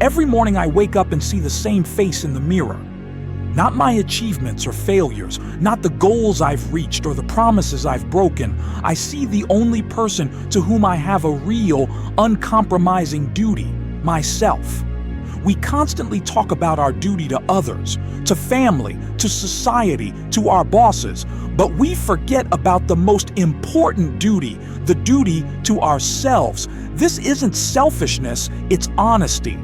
Every morning I wake up and see the same face in the mirror. Not my achievements or failures, not the goals I've reached or the promises I've broken. I see the only person to whom I have a real, uncompromising duty, myself. We constantly talk about our duty to others, to family, to society, to our bosses, but we forget about the most important duty, the duty to ourselves. This isn't selfishness, it's honesty.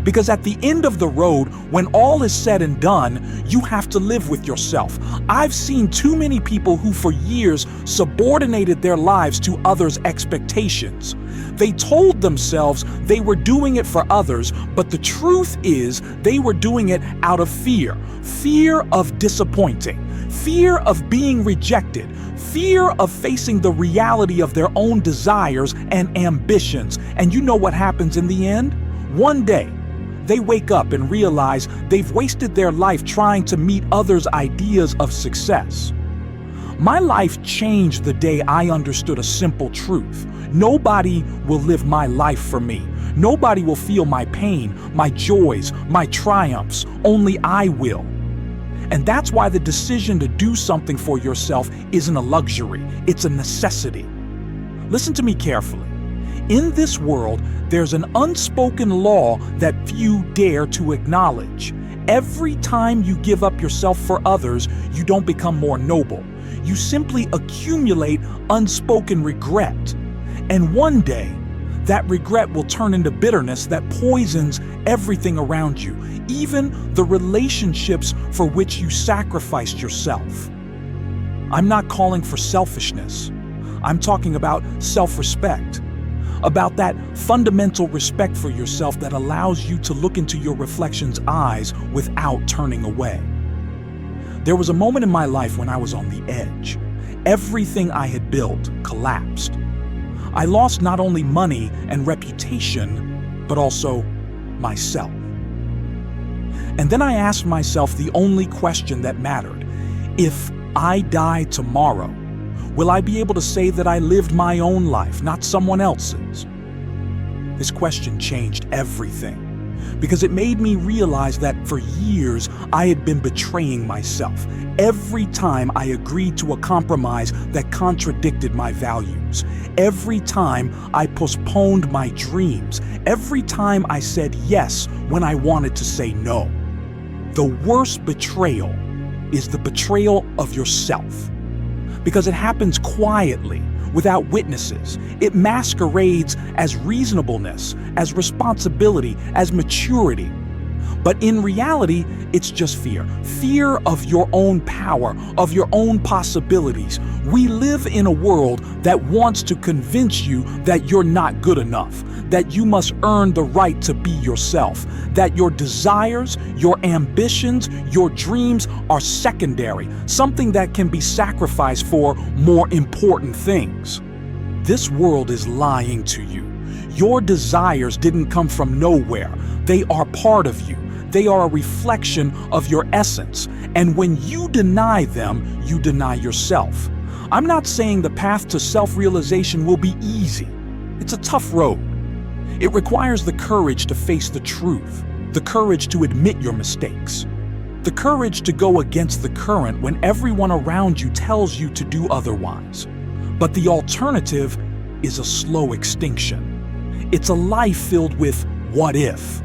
Because at the end of the road, when all is said and done, you have to live with yourself. I've seen too many people who for years subordinated their lives to others' expectations. They told themselves they were doing it for others, but the truth is they were doing it out of fear. Fear of disappointing, fear of being rejected, fear of facing the reality of their own desires and ambitions. And you know what happens in the end? One day, they wake up and realize they've wasted their life trying to meet others' ideas of success. My life changed the day I understood a simple truth. Nobody will live my life for me. Nobody will feel my pain, my joys, my triumphs. Only I will. And that's why the decision to do something for yourself isn't a luxury, it's a necessity. Listen to me carefully. In this world, there's an unspoken law that few dare to acknowledge. Every time you give up yourself for others, you don't become more noble. You simply accumulate unspoken regret. And one day, that regret will turn into bitterness that poisons everything around you, even the relationships for which you sacrificed yourself. I'm not calling for selfishness. I'm talking about self-respect. About that fundamental respect for yourself that allows you to look into your reflection's eyes without turning away. There was a moment in my life when I was on the edge. Everything I had built collapsed. I lost not only money and reputation, but also myself. And then I asked myself the only question that mattered. If I die tomorrow, will I be able to say that I lived my own life, not someone else's? This question changed everything, because it made me realize that for years I had been betraying myself. Every time I agreed to a compromise that contradicted my values, every time I postponed my dreams, every time I said yes when I wanted to say no. The worst betrayal is the betrayal of yourself. Because it happens quietly, without witnesses. It masquerades as reasonableness, as responsibility, as maturity. But in reality, it's just fear. Fear of your own power, of your own possibilities. We live in a world that wants to convince you that you're not good enough, that you must earn the right to be yourself, that your desires, your ambitions, your dreams are secondary, something that can be sacrificed for more important things. This world is lying to you. Your desires didn't come from nowhere. They are part of you. They are a reflection of your essence. And when you deny them, you deny yourself. I'm not saying the path to self-realization will be easy. It's a tough road. It requires the courage to face the truth, the courage to admit your mistakes, the courage to go against the current when everyone around you tells you to do otherwise. But the alternative is a slow extinction. It's a life filled with what if.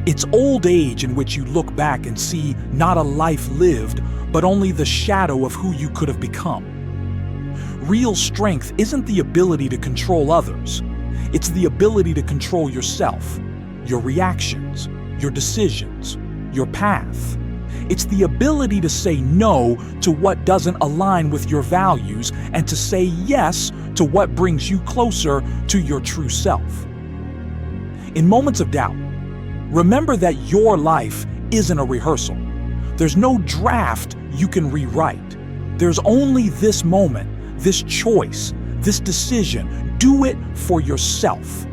It's old age in which you look back and see not a life lived, but only the shadow of who you could have become. Real strength isn't the ability to control others. It's the ability to control yourself, your reactions, your decisions, your path. It's the ability to say no to what doesn't align with your values and to say yes to what brings you closer to your true self. In moments of doubt, remember that your life isn't a rehearsal. There's no draft you can rewrite. There's only this moment, this choice, this decision. Do it for yourself.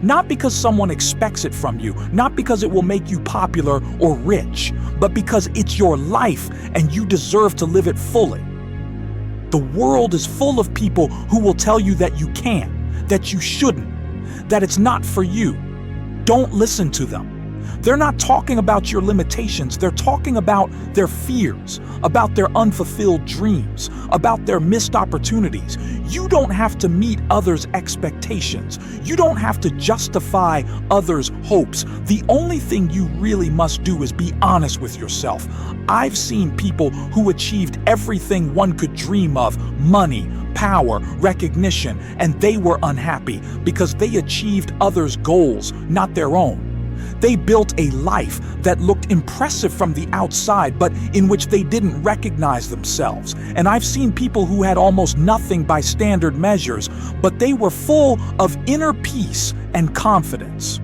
Not because someone expects it from you, not because it will make you popular or rich, but because it's your life and you deserve to live it fully. The world is full of people who will tell you that you can't, that you shouldn't, that it's not for you. Don't listen to them. They're not talking about your limitations. They're talking about their fears, about their unfulfilled dreams, about their missed opportunities. You don't have to meet others' expectations. You don't have to justify others' hopes. The only thing you really must do is be honest with yourself. I've seen people who achieved everything one could dream of: money, power, recognition, and they were unhappy because they achieved others' goals, not their own. They built a life that looked impressive from the outside, but in which they didn't recognize themselves. And I've seen people who had almost nothing by standard measures, but they were full of inner peace and confidence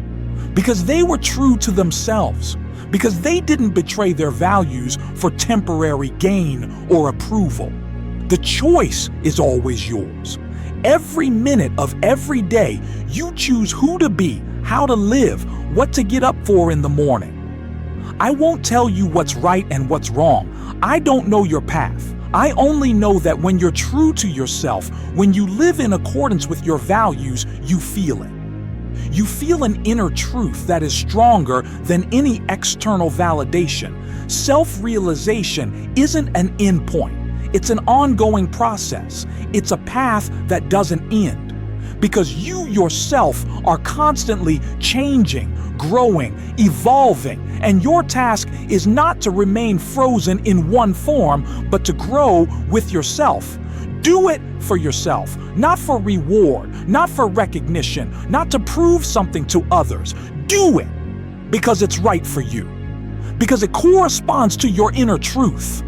because they were true to themselves, because they didn't betray their values for temporary gain or approval. The choice is always yours. Every minute of every day, you choose who to be, how to live, what to get up for in the morning. I won't tell you what's right and what's wrong. I don't know your path. I only know that when you're true to yourself, when you live in accordance with your values, you feel it. You feel an inner truth that is stronger than any external validation. Self-realization isn't an endpoint. It's an ongoing process. It's a path that doesn't end, because you yourself are constantly changing, growing, evolving, and your task is not to remain frozen in one form, but to grow with yourself. Do it for yourself, not for reward, not for recognition, not to prove something to others. Do it because it's right for you, because it corresponds to your inner truth.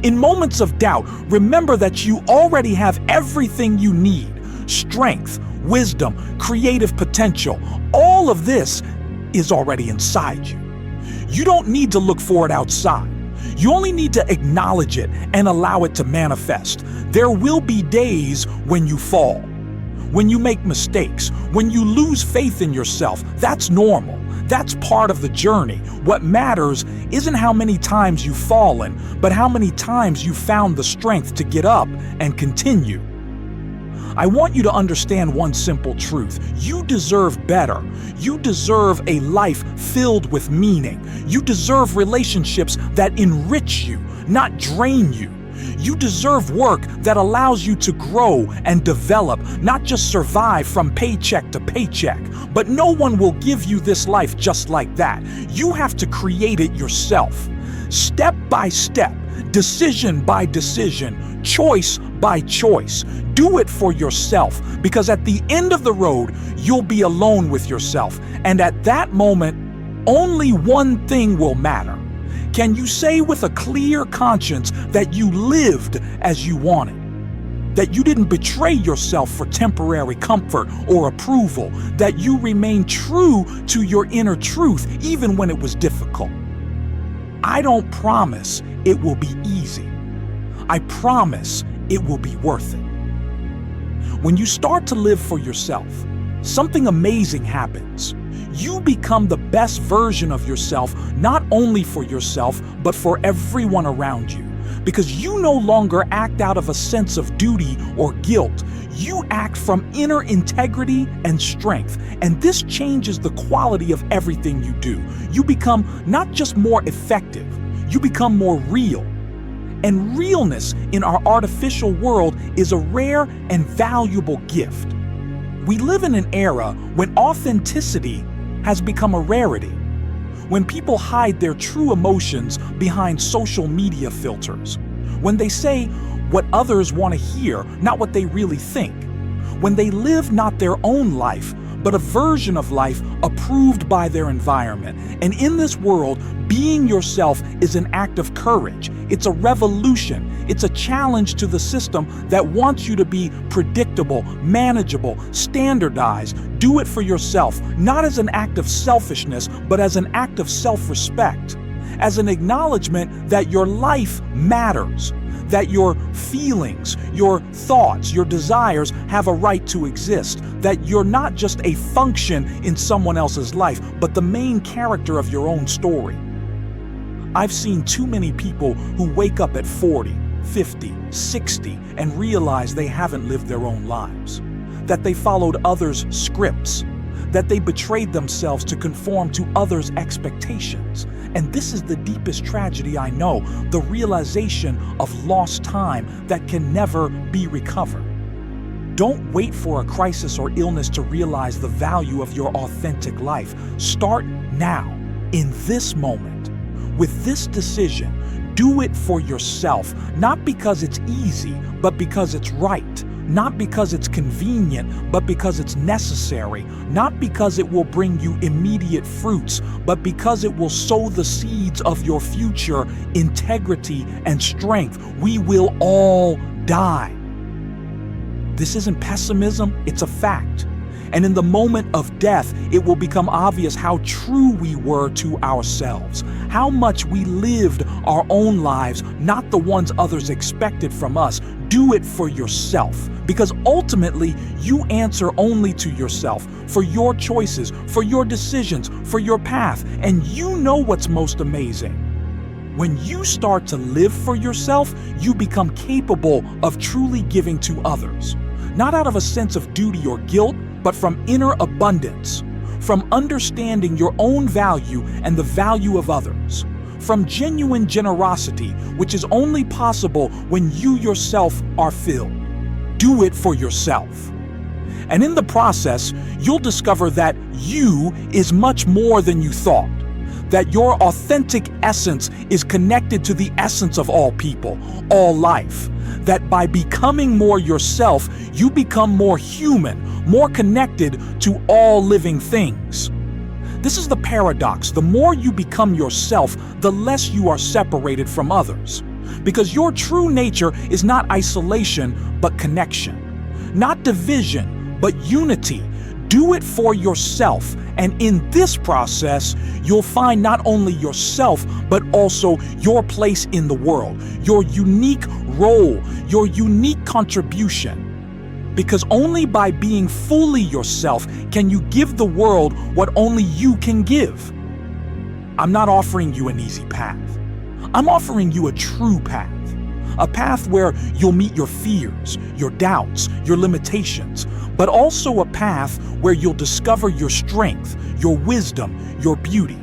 In moments of doubt, remember that you already have everything you need: strength, wisdom, creative potential. All of this is already inside you. You don't need to look for it outside. You only need to acknowledge it and allow it to manifest. There will be days when you fall, when you make mistakes, when you lose faith in yourself. That's normal. That's part of the journey. What matters isn't how many times you've fallen, but how many times you found the strength to get up and continue. I want you to understand one simple truth. You deserve better. You deserve a life filled with meaning. You deserve relationships that enrich you, not drain you. You deserve work that allows you to grow and develop, not just survive from paycheck to paycheck. But no one will give you this life just like that. You have to create it yourself. Step by step, decision by decision, choice by choice. Do it for yourself, because at the end of the road, you'll be alone with yourself. And at that moment, only one thing will matter. Can you say with a clear conscience that you lived as you wanted? That you didn't betray yourself for temporary comfort or approval? That you remained true to your inner truth even when it was difficult? I don't promise it will be easy. I promise it will be worth it. When you start to live for yourself, something amazing happens. You become the best version of yourself, not only for yourself, but for everyone around you. Because you no longer act out of a sense of duty or guilt. You act from inner integrity and strength. And this changes the quality of everything you do. You become not just more effective, you become more real. And realness in our artificial world is a rare and valuable gift. We live in an era when authenticity has become a rarity, when people hide their true emotions behind social media filters, when they say what others want to hear, not what they really think, when they live not their own life, but a version of life approved by their environment. And in this world, being yourself is an act of courage. It's a revolution. It's a challenge to the system that wants you to be predictable, manageable, standardized. Do it for yourself, not as an act of selfishness, but as an act of self-respect, as an acknowledgement that your life matters, that your feelings, your thoughts, your desires have a right to exist, that you're not just a function in someone else's life, but the main character of your own story. I've seen too many people who wake up at 40, 50, 60 and realize they haven't lived their own lives, that they followed others' scripts, that they betrayed themselves to conform to others' expectations. And this is the deepest tragedy I know, the realization of lost time that can never be recovered. Don't wait for a crisis or illness to realize the value of your authentic life. Start now, in this moment. With this decision, do it for yourself, not because it's easy, but because it's right. Not because it's convenient, but because it's necessary. Not because it will bring you immediate fruits, but because it will sow the seeds of your future, integrity, and strength. We will all die. This isn't pessimism, it's a fact. And in the moment of death, it will become obvious how true we were to ourselves, how much we lived our own lives, not the ones others expected from us. Do it for yourself, because ultimately you answer only to yourself, for your choices, for your decisions, for your path, and you know what's most amazing. When you start to live for yourself, you become capable of truly giving to others, not out of a sense of duty or guilt, but from inner abundance, from understanding your own value and the value of others, from genuine generosity, which is only possible when you yourself are filled. Do it for yourself. And in the process, you'll discover that you is much more than you thought, that your authentic essence is connected to the essence of all people, all life, that by becoming more yourself, you become more human, more connected to all living things. This is the paradox. The more you become yourself, the less you are separated from others. Because your true nature is not isolation, but connection. Not division, but unity. Do it for yourself. And in this process, you'll find not only yourself, but also your place in the world, your unique role, your unique contribution. Because only by being fully yourself can you give the world what only you can give. I'm not offering you an easy path. I'm offering you a true path. A path where you'll meet your fears, your doubts, your limitations, but also a path where you'll discover your strength, your wisdom, your beauty.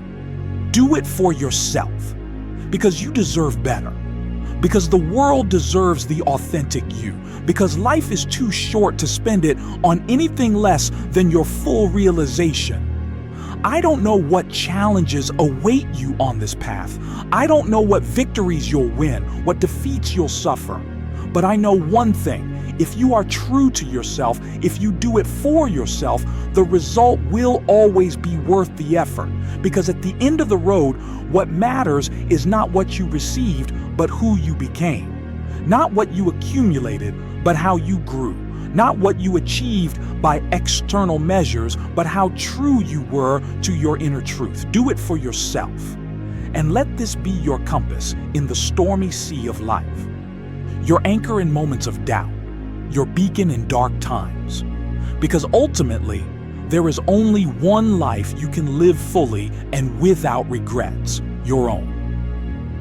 Do it for yourself, because you deserve better. Because the world deserves the authentic you. Because life is too short to spend it on anything less than your full realization. I don't know what challenges await you on this path. I don't know what victories you'll win, what defeats you'll suffer. But I know one thing. If you are true to yourself, if you do it for yourself, the result will always be worth the effort. Because at the end of the road, what matters is not what you received, but who you became. Not what you accumulated, but how you grew. Not what you achieved by external measures, but how true you were to your inner truth. Do it for yourself. And let this be your compass in the stormy sea of life. Your anchor in moments of doubt. Your beacon in dark times. Because ultimately, there is only one life you can live fully and without regrets, your own.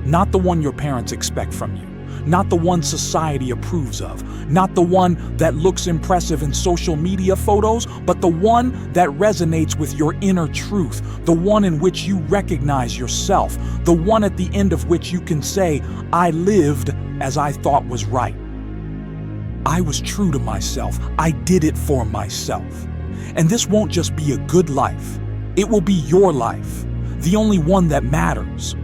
Not the one your parents expect from you, not the one society approves of, not the one that looks impressive in social media photos, but the one that resonates with your inner truth, the one in which you recognize yourself, the one at the end of which you can say, I lived as I thought was right. I was true to myself. I did it for myself. And this won't just be a good life. It will be your life, the only one that matters.